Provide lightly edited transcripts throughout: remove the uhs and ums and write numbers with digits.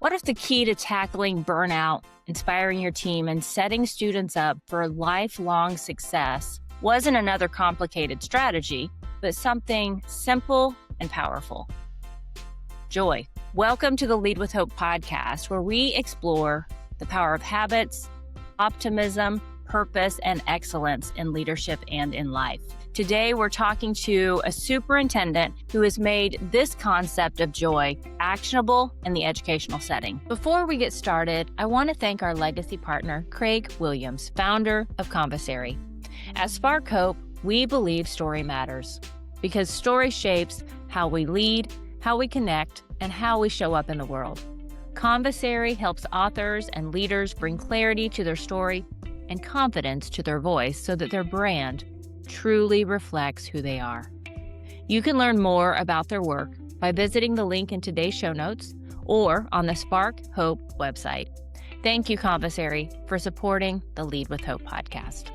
What if the key to tackling burnout, inspiring your team, and setting students up for lifelong success wasn't another complicated strategy, but something simple and powerful? Joy. Welcome to the Lead with Hope podcast, where we explore the power of habits, optimism, purpose, and excellence in leadership and in life. Today, we're talking to a superintendent who has made this concept of joy actionable in the educational setting. Before we get started, I want to thank our legacy partner, Craig Williams, founder of Conversary. At Spark Hope, we believe story matters because story shapes how we lead, how we connect, and how we show up in the world. Conversary helps authors and leaders bring clarity to their story and confidence to their voice so that their brand truly reflects who they are. You can learn more about their work by visiting the link in today's show notes or on the Spark Hope website. Thank you, Conversary, for supporting the Lead with Hope podcast.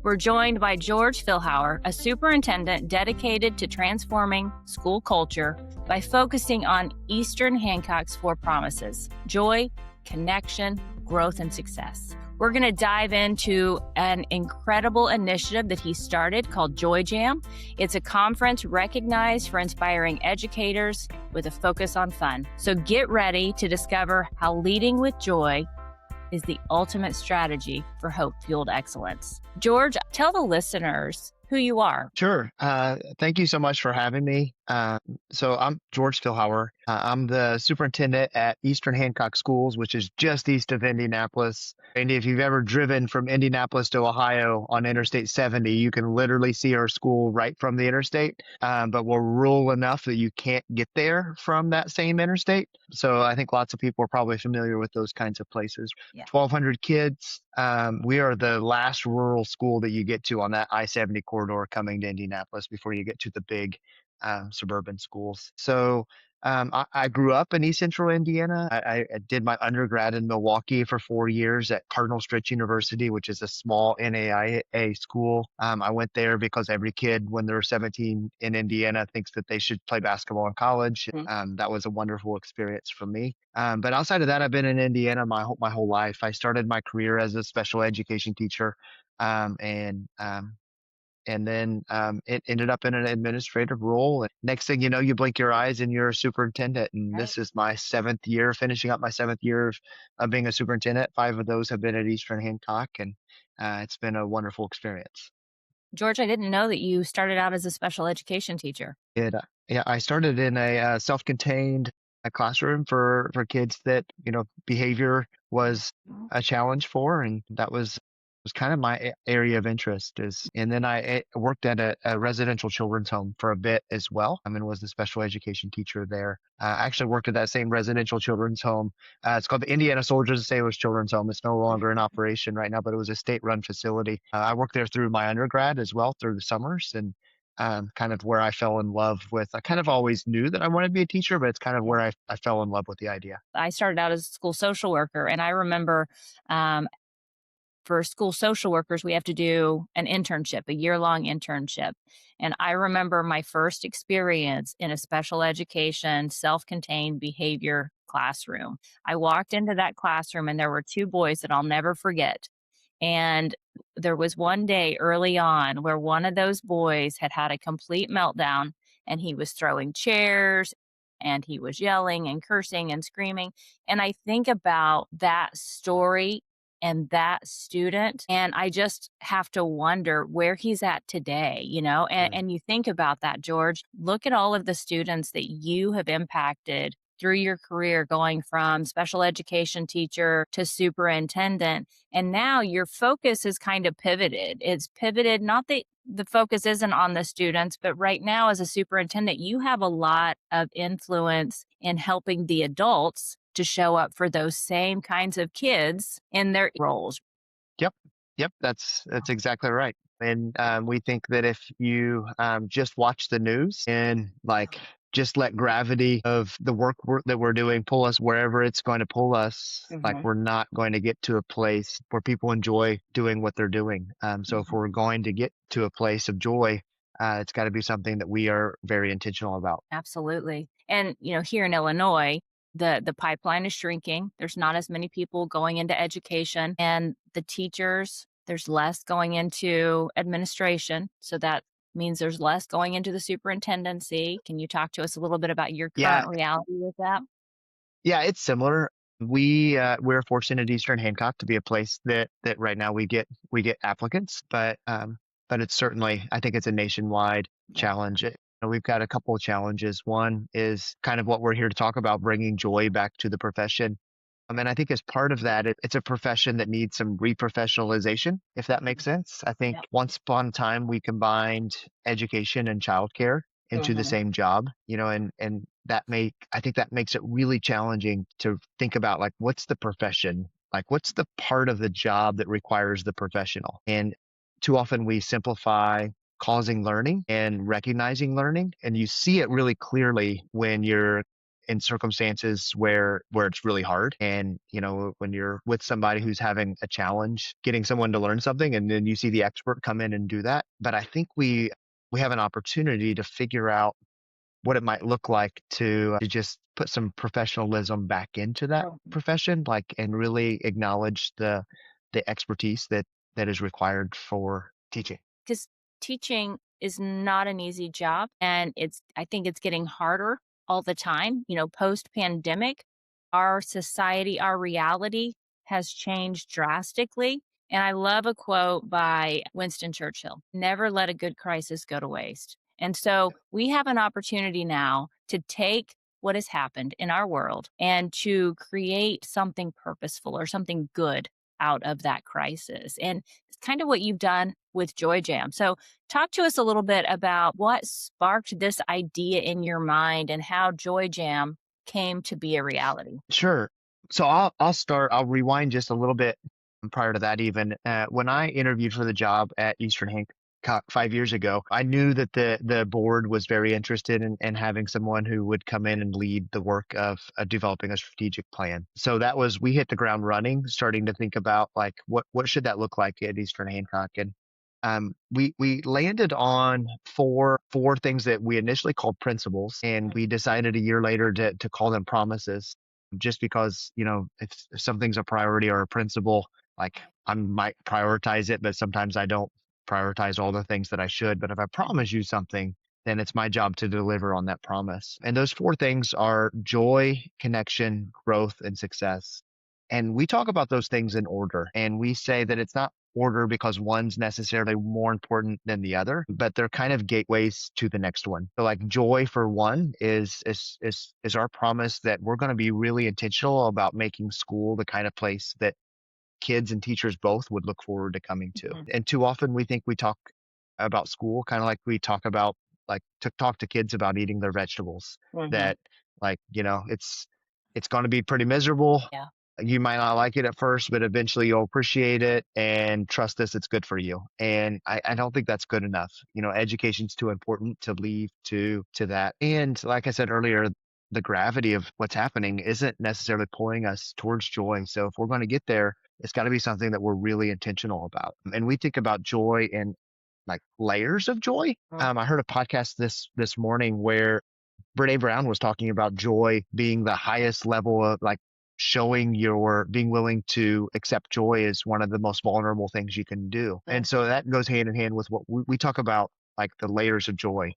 We're joined by George Philhower, a superintendent dedicated to transforming school culture by focusing on Eastern Hancock's 4 promises: joy, connection, growth, and success. We're going to dive into an incredible initiative that he started called Joy Jam. It's a conference recognized for inspiring educators with a focus on fun. So get ready to discover how leading with joy is the ultimate strategy for hope-fueled excellence. George, tell the listeners who you are. Sure. Thank you so much for having me. So I'm George Philhower. I'm the superintendent at Eastern Hancock Schools, which is just east of Indianapolis. And if you've ever driven from Indianapolis to Ohio on Interstate 70, you can literally see our school right from the interstate. But we're rural enough that you can't get there from that same interstate. So I think lots of people are probably familiar with those kinds of places. Yeah. 1,200 kids. We are the last rural school that you get to on that I-70 corridor coming to Indianapolis before you get to the big suburban schools. So I grew up in East Central Indiana. I did my undergrad in Milwaukee for 4 years at Cardinal Stritch University, which is a small NAIA school. I went there because every kid, when they're 17 in Indiana, thinks that they should play basketball in college. That was a wonderful experience for me. But outside of that, I've been in Indiana my whole life. I started my career as a special education teacher, and then it ended up in an administrative role. And next thing you know, you blink your eyes and you're a superintendent. And right. This is my 7th year, finishing up my 7th year of being a superintendent. 5 of those have been at Eastern Hancock, and it's been a wonderful experience. George, I didn't know that you started out as a special education teacher. Yeah, I started in a self-contained classroom for kids that, behavior was a challenge for, and that was kind of my area of interest. And then I worked at a residential children's home for a bit as well. And was the special education teacher there. I actually worked at that same residential children's home. It's called the Indiana Soldiers and Sailors Children's Home. It's no longer in operation right now, but it was a state-run facility. I worked there through my undergrad as well, through the summers, and kind of where I fell in love with. I kind of always knew that I wanted to be a teacher, but it's kind of where I fell in love with the idea. I started out as a school social worker, and I remember for school social workers, we have to do an internship, a year-long internship. And I remember my first experience in a special education, self-contained behavior classroom. I walked into that classroom and there were 2 boys that I'll never forget. And there was one day early on where one of those boys had a complete meltdown, and he was throwing chairs and he was yelling and cursing and screaming. And I think about that story and that student, and I just have to wonder where he's at today, and you think about that, George. Look at all of the students that you have impacted through your career, going from special education teacher to superintendent, and now your focus is kind of pivoted. It's pivoted, not that the focus isn't on the students, but right now as a superintendent, you have a lot of influence in helping the adults to show up for those same kinds of kids in their roles. Yep, that's exactly right. And we think that if you just watch the news and just let gravity of the work that we're doing pull us wherever it's going to pull us, we're not going to get to a place where people enjoy doing what they're doing. So if we're going to get to a place of joy, it's got to be something that we are very intentional about. Absolutely. And, here in Illinois, The pipeline is shrinking. There's not as many people going into education, and the teachers, there's less going into administration. So that means there's less going into the superintendency. Can you talk to us a little bit about your Yeah, current reality with that? yeah, it's similar. We're fortunate at Eastern Hancock to be a place that right now we get applicants, but it's certainly, I think it's a nationwide challenge. We've got a couple of challenges. One is kind of what we're here to talk about, bringing joy back to the profession. And I think as part of that, it's a profession that needs some reprofessionalization, if that makes sense. I think Yeah. once upon a time we combined education and childcare into the Mhm. same job, and I think that makes it really challenging to think about, like, what's the profession? Like, what's the part of the job that requires the professional? And too often we simplify causing learning and recognizing learning. And you see it really clearly when you're in circumstances where it's really hard, and when you're with somebody who's having a challenge getting someone to learn something, and then you see the expert come in and do that. But I think we have an opportunity to figure out what it might look like to just put some professionalism back into that profession, like, and really acknowledge the expertise that is required for teaching. Because teaching is not an easy job, and I think it's getting harder all the time. Post pandemic, our society, our reality has changed drastically. And I love a quote by Winston Churchill: never let a good crisis go to waste. And so we have an opportunity now to take what has happened in our world and to create something purposeful or something good out of that crisis. And it's kind of what you've done with Joy Jam. So, talk to us a little bit about what sparked this idea in your mind and how Joy Jam came to be a reality. Sure. So I'll start. I'll rewind just a little bit prior to that. Even when I interviewed for the job at Eastern Hancock 5 years ago, I knew that the board was very interested in having someone who would come in and lead the work of developing a strategic plan. So we hit the ground running, starting to think about, like, what should that look like at Eastern Hancock. And we landed on four things that we initially called principles, and we decided a year later to call them promises, just because, if something's a priority or a principle, like, I might prioritize it, but sometimes I don't prioritize all the things that I should. But if I promise you something, then it's my job to deliver on that promise. And those four things are joy, connection, growth, and success. And we talk about those things in order. And we say that it's not order because one's necessarily more important than the other, but they're kind of gateways to the next one. So, like, joy for one is our promise that we're going to be really intentional about making school the kind of place that kids and teachers both would look forward to coming to. Mhm. And too often we think we talk about school kind of like we talk about, like, to talk to kids about eating their vegetables, Mhm. that, like, it's going to be pretty miserable. Yeah. You might not like it at first, but eventually you'll appreciate it, and trust us, it's good for you. And I don't think that's good enough. Education's too important to leave to that. And like I said earlier, the gravity of what's happening isn't necessarily pulling us towards joy. So if we're going to get there, it's got to be something that we're really intentional about. And we think about joy in, like, layers of joy. Mm. I heard a podcast this morning where Brene Brown was talking about joy being the highest level of, like, being willing to accept joy is one of the most vulnerable things you can do. Yeah. And so that goes hand in hand with what we talk about, like, the layers of joy.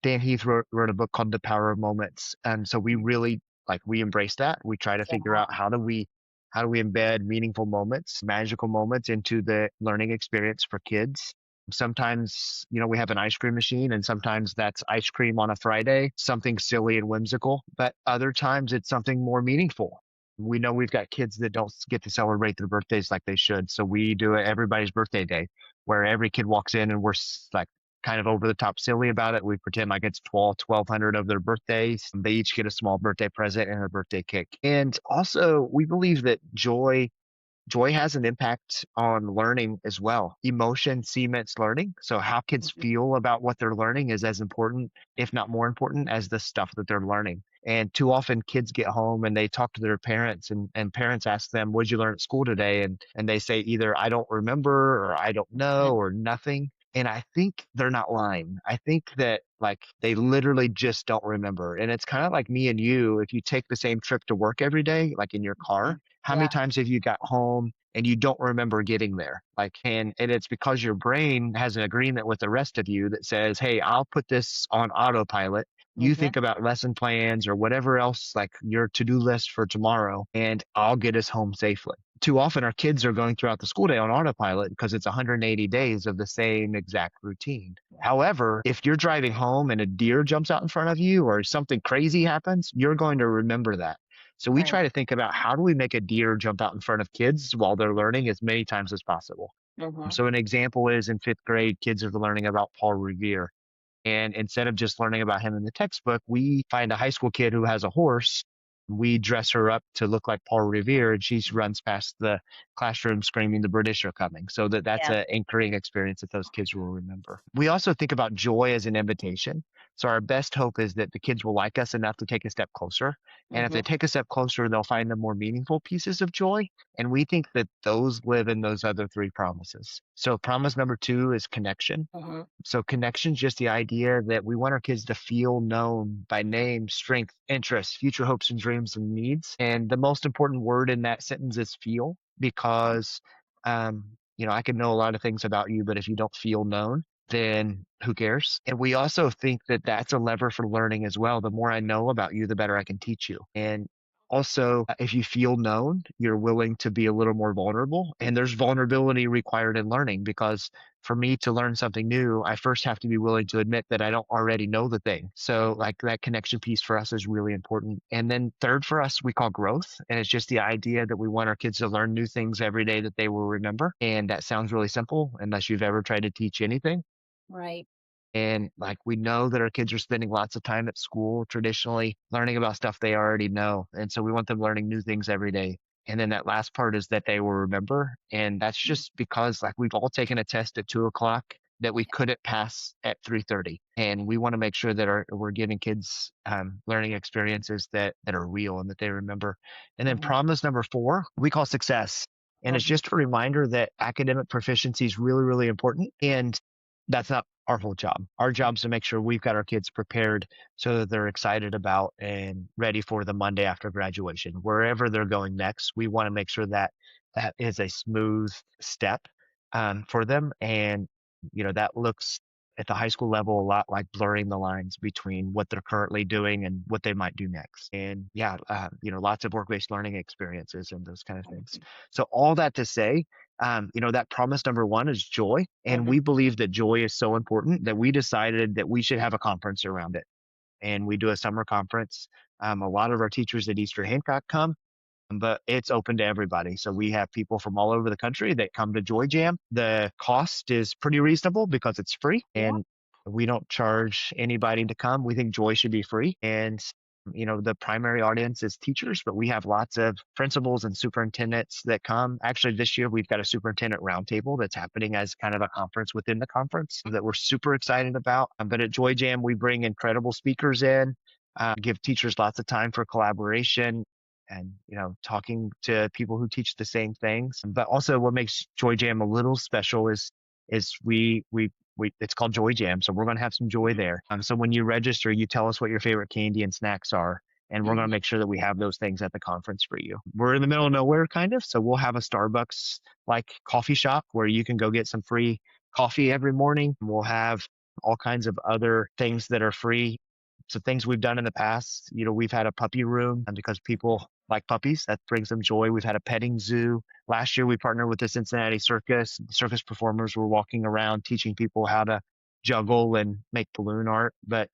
Dan Heath wrote a book called The Power of Moments. And so we really, like, we embrace that. We try to figure out how do we embed meaningful moments, magical moments into the learning experience for kids. Sometimes, we have an ice cream machine, and sometimes that's ice cream on a Friday, something silly and whimsical, but other times it's something more meaningful. We know we've got kids that don't get to celebrate their birthdays like they should. So we do everybody's birthday day, where every kid walks in and we're like kind of over the top silly about it. We pretend like it's 1,200 of their birthdays. They each get a small birthday present and a birthday cake. And also, we believe that joy has an impact on learning as well. Emotion cements learning. So how kids feel about what they're learning is as important, if not more important, as the stuff that they're learning. And too often kids get home and they talk to their parents, and parents ask them, "What'd you learn at school today?" And they say either "I don't remember" or "I don't know" or "nothing." And I think they're not lying. I think that like they literally just don't remember. And it's kind of like me and you, if you take the same trip to work every day, like in your car, Mhm. how many Yeah. times have you got home and you don't remember getting there? Like, and it's because your brain has an agreement with the rest of you that says, hey, I'll put this on autopilot. You Hmm. think about lesson plans or whatever else, like your to-do list for tomorrow, and I'll get us home safely. Too often our kids are going throughout the school day on autopilot because it's 180 days of the same exact routine. However, if you're driving home and a deer jumps out in front of you or something crazy happens, you're going to remember that. So we Right. try to think about how do we make a deer jump out in front of kids while they're learning as many times as possible. Hmm. So an example is in fifth grade, kids are learning about Paul Revere. And instead of just learning about him in the textbook, we find a high school kid who has a horse. We dress her up to look like Paul Revere, and she runs past the classroom screaming, "The British are coming." So that's Yeah. an anchoring experience that those kids will remember. We also think about joy as an invitation. So our best hope is that the kids will like us enough to take a step closer. And if they Hmm. take a step closer, they'll find the more meaningful pieces of joy. And we think that those live in those other three promises. So promise number two is connection. Hmm. So connection's just the idea that we want our kids to feel known by name, strength, interests, future hopes and dreams and needs. And the most important word in that sentence is feel, because, I could know a lot of things about you, but if you don't feel known, then who cares? And we also think that that's a lever for learning as well. The more I know about you, the better I can teach you. And also, if you feel known, you're willing to be a little more vulnerable. And there's vulnerability required in learning because for me to learn something new, I first have to be willing to admit that I don't already know the thing. So, like that connection piece for us is really important. And then, third for us, we call growth. And it's just the idea that we want our kids to learn new things every day that they will remember. And that sounds really simple unless you've ever tried to teach anything. Right. And like we know that our kids are spending lots of time at school traditionally learning about stuff they already know. And so we want them learning new things every day. And then that last part is that they will remember. And that's just because like we've all taken a test at 2 o'clock that we couldn't pass at 3:30. And we want to make sure that we're giving kids learning experiences that are real and that they remember. And then Hmm. promise number four, we call success. And it's Hmm. just a reminder that academic proficiency is really, really important. And that's not our whole job. Our job is to make sure we've got our kids prepared so that they're excited about and ready for the Monday after graduation. Wherever they're going next, we want to make sure that that is a smooth step for them. And, that looks at the high school level a lot like blurring the lines between what they're currently doing and what they might do next. And yeah, lots of work-based learning experiences and those kind of things. So all that to say, that promise number one is joy. And Hmm. we believe that joy is so important that we decided that we should have a conference around it. And we do a summer conference. A lot of our teachers at Eastern Hancock come, but it's open to everybody. So we have people from all over the country that come to Joy Jam. The cost is pretty reasonable because it's free Yeah. and we don't charge anybody to come. We think joy should be free. And the primary audience is teachers, but we have lots of principals and superintendents that come. Actually, this year we've got a superintendent roundtable that's happening as kind of a conference within the conference that we're super excited about. But at Joy Jam, we bring incredible speakers in, give teachers lots of time for collaboration and talking to people who teach the same things. But also what makes Joy Jam a little special is we it's called Joy Jam, so we're going to have some joy there. So when you register, you tell us what your favorite candy and snacks are, and we're going to Hmm. make sure that we have those things at the conference for you. We're in the middle of nowhere kind of, so we'll have a Starbucks like coffee shop where you can go get some free coffee every morning. We'll have all kinds of other things that are free. So things we've done in the past, we've had a puppy room and because people like puppies, that brings them joy. We've had a petting zoo. Last year we partnered with the Cincinnati Circus. Circus performers were walking around teaching people how to juggle and make balloon art. But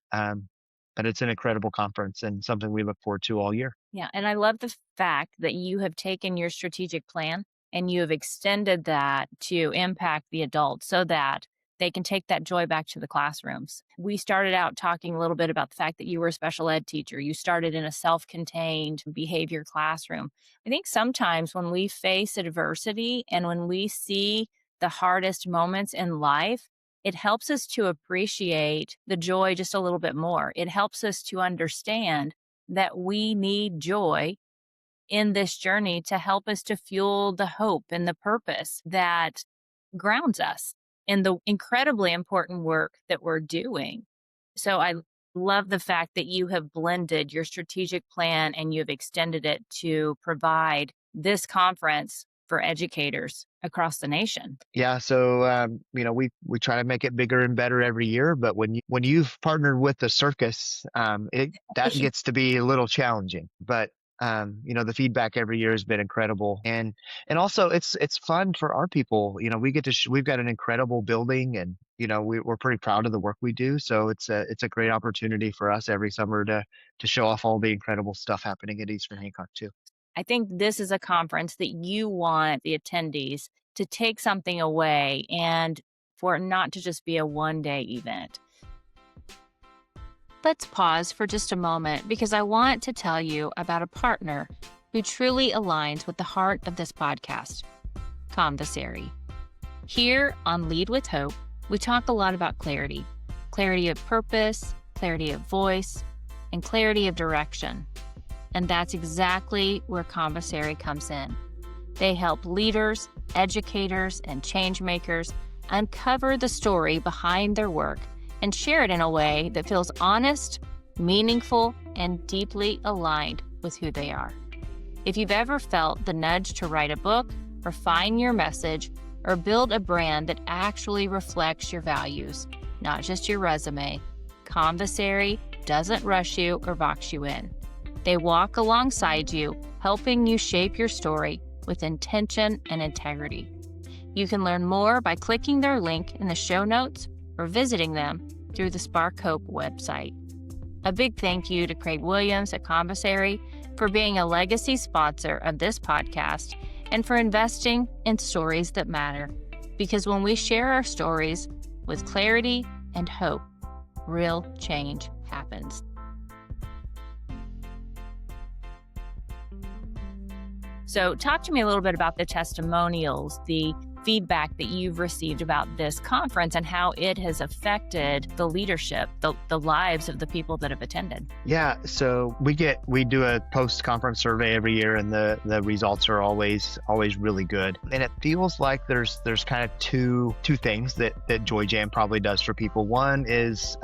it's an incredible conference and something we look forward to all year. Yeah, and I love the fact that you have taken your strategic plan and you have extended that to impact the adults so that they can take that joy back to the classrooms. We started out talking a little bit about the fact that you were a special ed teacher. You started in a self contained behavior classroom. I think sometimes when we face adversity and when we see the hardest moments in life, it helps us to appreciate the joy just a little bit more. It helps us to understand that we need joy in this journey to help us to fuel the hope and the purpose that grounds us. in the incredibly important work that we're doing. So I love the fact that you have blended your strategic plan and you've extended it to provide this conference for educators across the nation. Yeah, so we try to make it bigger and better every year, but when you've partnered with the circus, it that gets to be a little challenging. But the feedback every year has been incredible, and also it's fun for our people. We get to we've got an incredible building, and we're pretty proud of the work we do. So it's a great opportunity for us every summer to show off all the incredible stuff happening at Eastern Hancock too. I think this is a conference that you want the attendees to take something away and for it not to just be a one-day event. Let's pause for just a moment because I want to tell you about a partner who truly aligns with the heart of this podcast, Conversary. Here on Lead with Hope, we talk a lot about clarity of purpose, clarity of voice, and clarity of direction. And that's exactly where Conversary comes in. They help leaders, educators, and change makers uncover the story behind their work and share it in a way that feels honest, meaningful, and deeply aligned with who they are. If you've ever felt the nudge to write a book, refine your message, or build a brand that actually reflects your values, not just your resume, Conversary doesn't rush you or box you in. They walk alongside you, helping you shape your story with intention and integrity. You can learn more by clicking their link in the show notes or visiting them through the Spark Hope website. A big thank you to Craig Williams at Conversary for being a legacy sponsor of this podcast and for investing in stories that matter. Because when we share our stories with clarity and hope, real change happens. So talk to me a little bit about the testimonials, the feedback that you've received about this conference and how it has affected the leadership, the lives of the people that have attended. Yeah, so we do a post-conference survey every year, and the results are always really good. And it feels like there's kind of two things that Joy Jam probably does for people. One is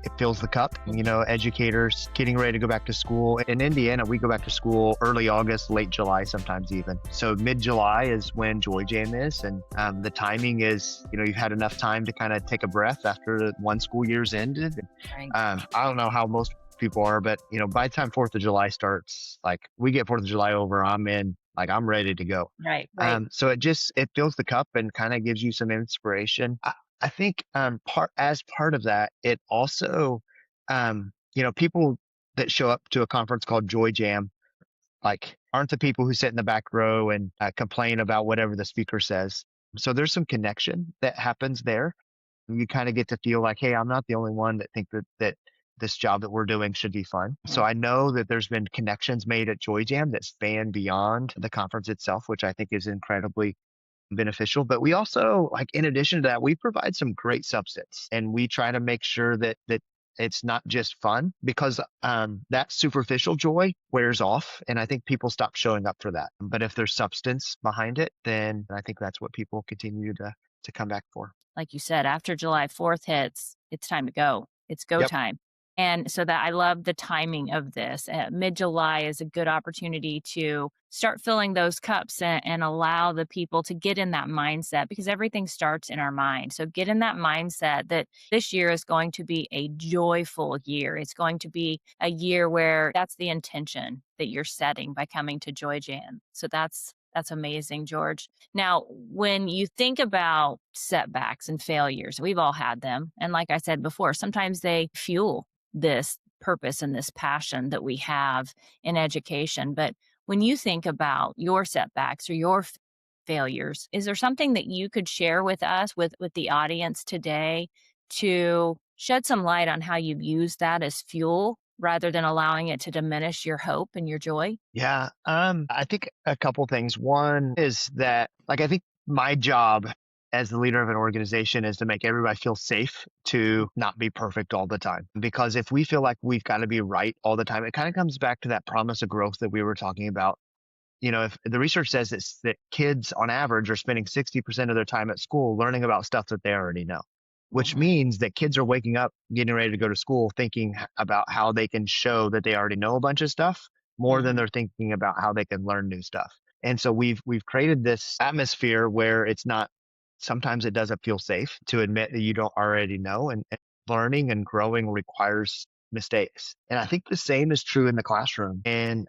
it fills the cup. Educators getting ready to go back to school. In Indiana, we go back to school early August, late July, sometimes even. So mid-July is when Joy Jam is. And the timing is, you've had enough time to kind of take a breath after one school year's ended. Right. I don't know how most people are, but, by the time 4th of July starts, like we get 4th of July over, I'm ready to go. Right. So it fills the cup and kind of gives you some inspiration. I think part of that, it also, people that show up to a conference called Joy Jam, like aren't the people who sit in the back row and complain about whatever the speaker says. So there's some connection that happens there. You kind of get to feel like, hey, I'm not the only one that think that this job that we're doing should be fun. So I know that there's been connections made at Joy Jam that span beyond the conference itself, which I think is incredibly beneficial. But we also, like, in addition to that, we provide some great substance, and we try to make sure that it's not just fun, because that superficial joy wears off, and I think people stop showing up for that. But if there's substance behind it, then I think that's what people continue to come back for. Like you said, after July 4th hits, it's time to go. It's go Yep. time. And so that I love the timing of this. Mid-July is a good opportunity to start filling those cups and allow the people to get in that mindset, because everything starts in our mind. So get in that mindset that this year is going to be a joyful year. It's going to be a year where that's the intention that you're setting by coming to Joy Jam. So that's amazing, George. Now, when you think about setbacks and failures, we've all had them. And like I said before, sometimes they fuel this purpose and this passion that we have in education. But when you think about your setbacks or your failures, is there something that you could share with us, with the audience today, to shed some light on how you've used that as fuel rather than allowing it to diminish your hope and your joy? Yeah. I think a couple things. One is that, like, I think my job as the leader of an organization is to make everybody feel safe to not be perfect all the time. Because if we feel like we've got to be right all the time, it kind of comes back to that promise of growth that we were talking about if the research says that kids on average are spending 60% of their time at school learning about stuff that they already know, which Mhm. means that kids are waking up, getting ready to go to school, thinking about how they can show that they already know a bunch of stuff more than Mhm. they're thinking about how they can learn new stuff. And so we've created this atmosphere where it's not, sometimes it doesn't feel safe to admit that you don't already know, and learning and growing requires mistakes. And I think the same is true in the classroom. And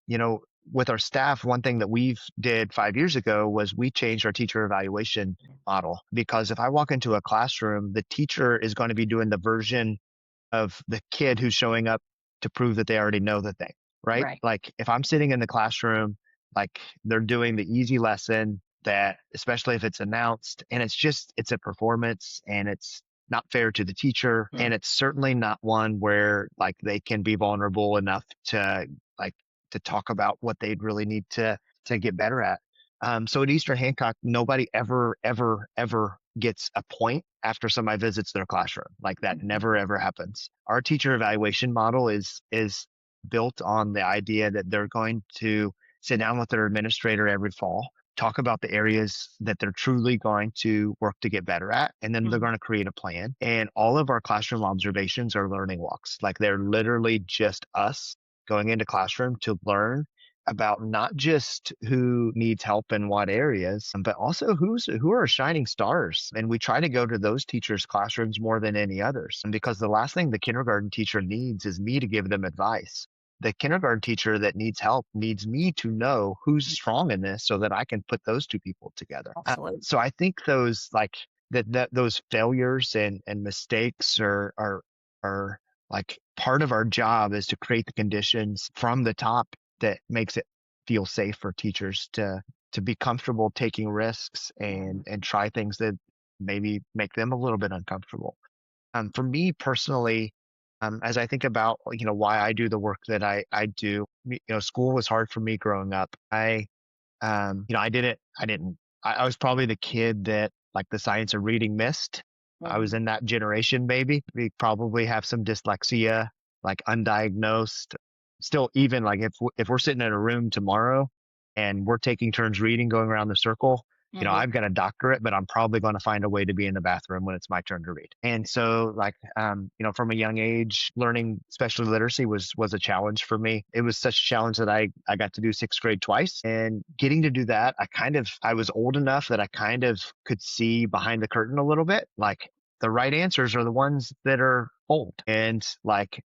you know, with our staff, one thing that we've did 5 years ago was we changed our teacher evaluation model, because if I walk into a classroom, the teacher is going to be doing the version of the kid who's showing up to prove that they already know the thing, right? Right. Like if I'm sitting in the classroom, like they're doing the easy lesson that, especially if it's announced and it's a performance and it's not fair to the teacher. And Mm. it's certainly not one where like they can be vulnerable enough to like to talk about what they'd really need to get better at. So at Eastern Hancock, nobody ever gets a point after somebody visits their classroom. Like that Mhm. never ever happens. Our teacher evaluation model is built on the idea that they're going to sit down with their administrator every fall, talk about the areas that they're truly going to work to get better at, and then they're Mhm. going to create a plan. And all of our classroom observations are learning walks. Like they're literally just us going into classroom to learn about not just who needs help in what areas, but also who are shining stars. And we try to go to those teachers' classrooms more than any others. And because the last thing the kindergarten teacher needs is me to give them advice. The kindergarten teacher that needs help needs me to know who's strong in this so that I can put those two people together. Absolutely. So I think those like that those failures and mistakes are like part of our job is to create the conditions from the top that makes it feel safe for teachers to be comfortable taking risks Mhm. and try things that maybe make them a little bit uncomfortable. For me personally, as I think about why I do the work that I do, school was hard for me growing up. I was probably the kid that like the science of reading missed. I was Mhm. in that generation, maybe. We probably have some dyslexia, like undiagnosed. Still, even like if we're sitting in a room tomorrow and we're taking turns reading, going around the circle, Mhm. I've got a doctorate, but I'm probably going to find a way to be in the bathroom when it's my turn to read. And so, like, from a young age, learning special literacy was a challenge for me. It was such a challenge that I got to do sixth grade twice, and getting to do that, I was old enough that I kind of could see behind the curtain a little bit. Like the right answers are the ones that are old, and like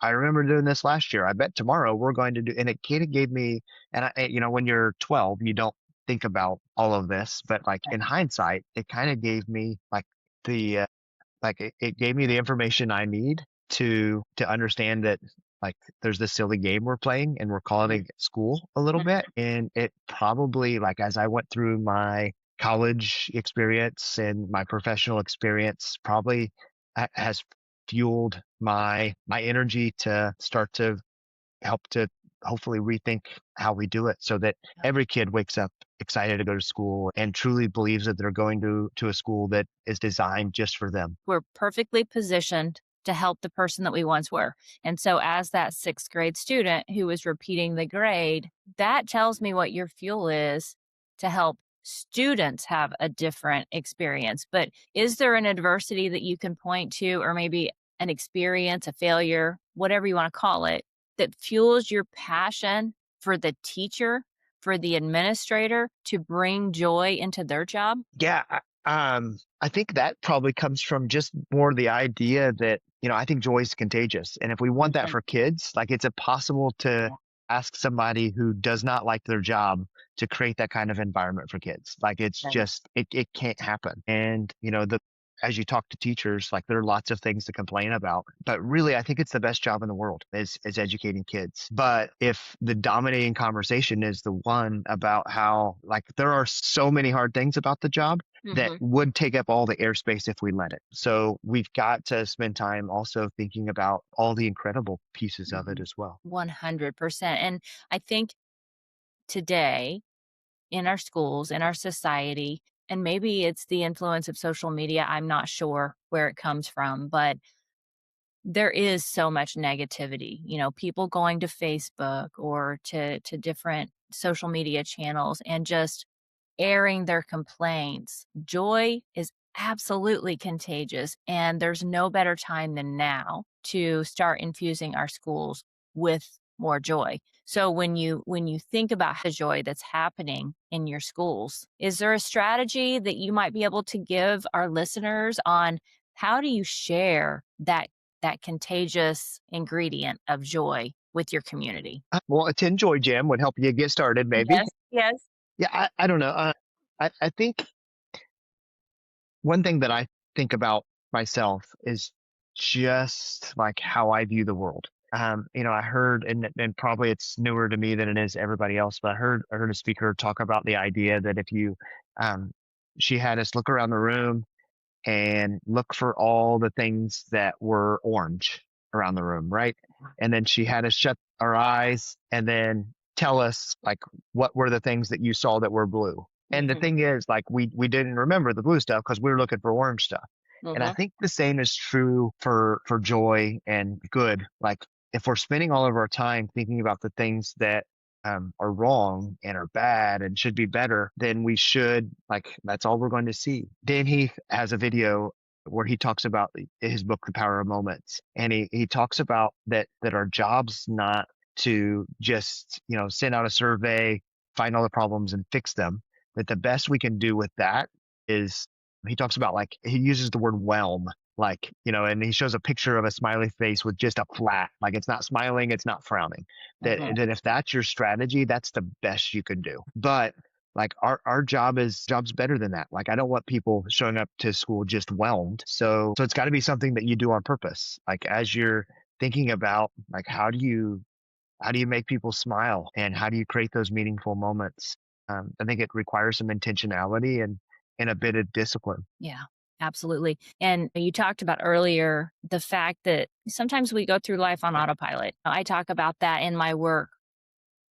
I remember doing this last year. I bet tomorrow we're going to do, and it kind of gave me, when you're 12, you don't think about all of this, but like in hindsight, it kind of gave me like the, it gave me the information I need to understand that like there's this silly game we're playing and we're calling Mhm. it school a little bit. And it probably like as I went through my college experience and my professional experience, probably has fueled my energy to start to help to hopefully rethink how we do it so that every kid wakes up excited to go to school and truly believes that they're going to a school that is designed just for them. We're perfectly positioned to help the person that we once were. And so, as that sixth grade student who is repeating the grade, that tells me what your fuel is to help students have a different experience. But is there an adversity that you can point to, or maybe an experience, a failure, whatever you want to call it, that fuels your passion for the teacher, for the administrator to bring joy into their job? Yeah, I think that probably comes from just more the idea that, I think joy is contagious. And if we want that Mhm. for kids, like it's impossible to Yeah. ask somebody who does not like their job to create that kind of environment for kids. Like it's Right. just, it can't happen. And, as you talk to teachers, like there are lots of things to complain about, but really I think it's the best job in the world is educating kids. But if the dominating conversation is the one about how like there are so many hard things about the job that Mhm. would take up all the airspace if we let it. So we've got to spend time also thinking about all the incredible pieces of it Mhm. as well. 100%. And I think today in our schools, in our society, and maybe it's the influence of social media, I'm not sure where it comes from, but there is so much negativity, people going to Facebook or to different social media channels and just airing their complaints. Joy is absolutely contagious, and there's no better time than now to start infusing our schools with more joy. So when you think about the joy that's happening in your schools, is there a strategy that you might be able to give our listeners on how do you share that contagious ingredient of joy with your community? Well, attend Joy Jam would help you get started, maybe. Yes, yes. Yeah, I don't know. I think one thing that I think about myself is just like how I view the world. I heard, and probably it's newer to me than it is everybody else, but I heard a speaker talk about the idea that if you, um, she had us look around the room and look for all the things that were orange around the room, right? And then she had us shut our eyes and then tell us like what were the things that you saw that were blue. And the Mhm, thing is, like we didn't remember the blue stuff because we were looking for orange stuff. And I mhm, think the same is true for joy and good. Like if we're spending all of our time thinking about the things that are wrong and are bad and should be better, then we should, like, that's all we're going to see. Dan Heath has a video where he talks about his book, The Power of Moments. And he talks about that our job's not to just, send out a survey, find all the problems and fix them. That the best we can do with that is he talks about, like, he uses the word whelm, like, and he shows a picture of a smiley face with just a flat, like it's not smiling, it's not frowning. That mhm. that if that's your strategy, that's the best you can do. But like our job's better than that. Like I don't want people showing up to school just whelmed. So it's got to be something that you do on purpose. Like as you're thinking about like how do you make people smile and how do you create those meaningful moments? I think it requires some intentionality and a bit of discipline. Yeah, absolutely. And you talked about earlier the fact that sometimes we go through life on autopilot. I talk about that in my work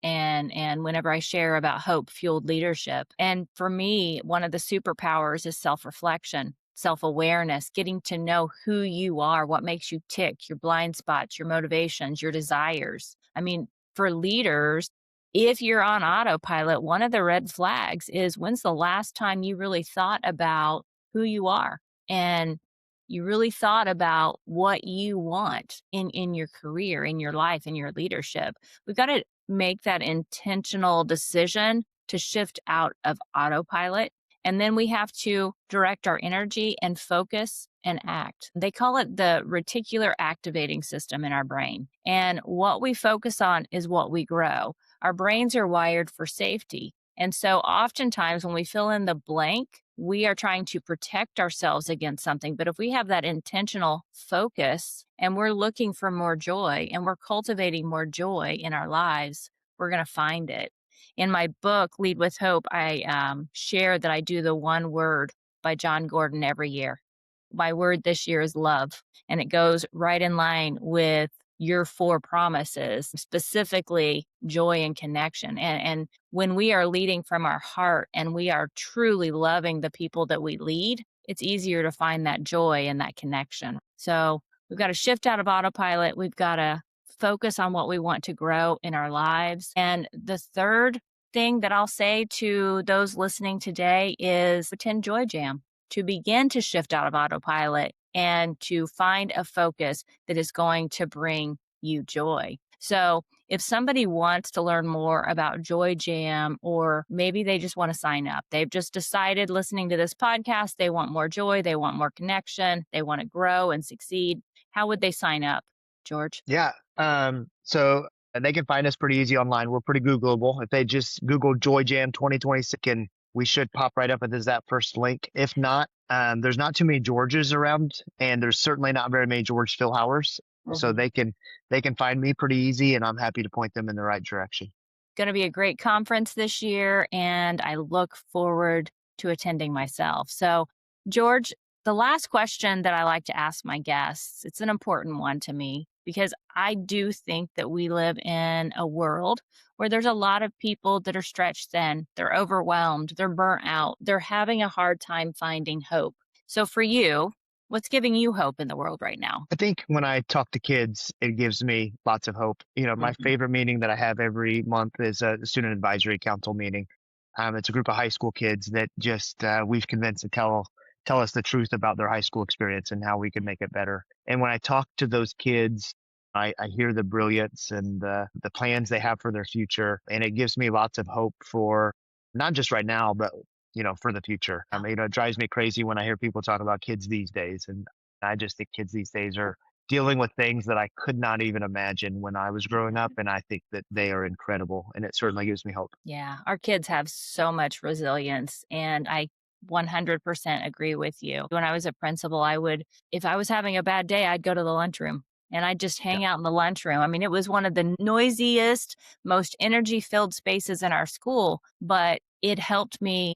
and whenever I share about hope fueled leadership. And for me, one of the superpowers is self-reflection, self-awareness, getting to know who you are, what makes you tick, your blind spots, your motivations, your desires. I mean, for leaders, if you're on autopilot, one of the red flags is when's the last time you really thought about who you are and you really thought about what you want in your career, in your life, in your leadership. We've got to make that intentional decision to shift out of autopilot. And then we have to direct our energy and focus and act. They call it the reticular activating system in our brain. And what we focus on is what we grow. Our brains are wired for safety. And so oftentimes when we fill in the blank, we are trying to protect ourselves against something. But if we have that intentional focus and we're looking for more joy and we're cultivating more joy in our lives, we're going to find it. In my book, Lead with Hope, I share that I do the one word by John Gordon every year. My word this year is love, and it goes right in line with your four promises, specifically joy and connection. And when we are leading from our heart and we are truly loving the people that we lead, it's easier to find that joy and that connection. So we've got to shift out of autopilot. We've got to focus on what we want to grow in our lives. And the third thing that I'll say to those listening today is attend Joy Jam to begin to shift out of autopilot and to find a focus that is going to bring you joy. So, if somebody wants to learn more about Joy Jam, or maybe they just want to sign up, they've just decided listening to this podcast, they want more joy, they want more connection, they want to grow and succeed. How would they sign up, George? Yeah. So they can find us pretty easy online. We're pretty Googleable. If they just Google Joy Jam 2026, and we should pop right up as that first link. If not, there's not too many Georges around, and there's certainly not very many George Philhowers. So they can find me pretty easy, and I'm happy to point them in the right direction. Going to be a great conference this year, and I look forward to attending myself. So, George, the last question that I like to ask my guests, it's an important one to me because I do think that we live in a world where there's a lot of people that are stretched thin, they're overwhelmed, they're burnt out, they're having a hard time finding hope. So, for you, What's giving you hope in the world right now? I think when I talk to kids, it gives me lots of hope. My Mhm. favorite meeting that I have every month is a student advisory council meeting. It's a group of high school kids that just we've convinced to tell us the truth about their high school experience and how we can make it better. And when I talk to those kids, I hear the brilliance and the plans they have for their future, and it gives me lots of hope for not just right now, but for the future. It drives me crazy when I hear people talk about kids these days, and I just think kids these days are dealing with things that I could not even imagine when I was growing up, and I think that they are incredible, and it certainly gives me hope. Yeah, our kids have so much resilience, and I 100% agree with you. When I was a principal, if I was having a bad day, I'd go to the lunchroom and I'd just Yeah. hang out in the lunchroom. I mean, it was one of the noisiest, most energy filled spaces in our school, but it helped me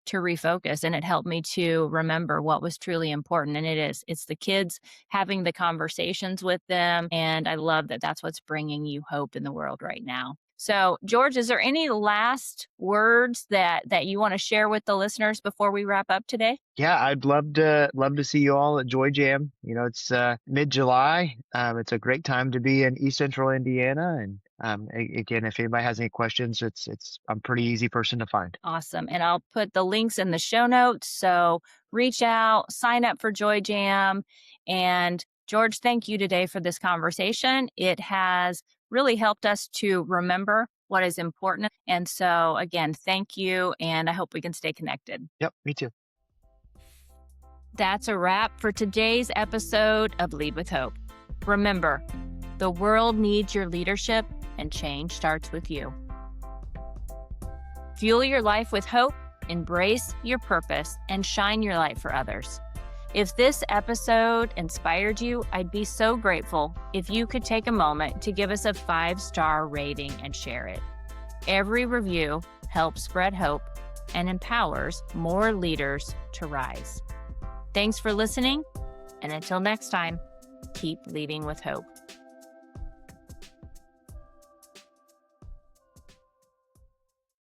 to refocus and it helped me to remember what was truly important. And it's the kids having the conversations with them. And I love that that's what's bringing you hope in the world right now. So, George, is there any last words that you want to share with the listeners before we wrap up today? Yeah, I'd love to see you all at Joy Jam. It's mid-July. It's a great time to be in East Central Indiana. And again, if anybody has any questions, it's I'm a pretty easy person to find. Awesome. And I'll put the links in the show notes. So reach out, sign up for Joy Jam. And George, thank you today for this conversation. It has really helped us to remember what is important. And so, again, thank you. And I hope we can stay connected. Yep, me too. That's a wrap for today's episode of Lead with Hope. Remember, the world needs your leadership, and change starts with you. Fuel your life with hope, embrace your purpose, and shine your light for others. If this episode inspired you, I'd be so grateful if you could take a moment to give us a 5-star rating and share it. Every review helps spread hope and empowers more leaders to rise. Thanks for listening, and until next time, keep leading with hope.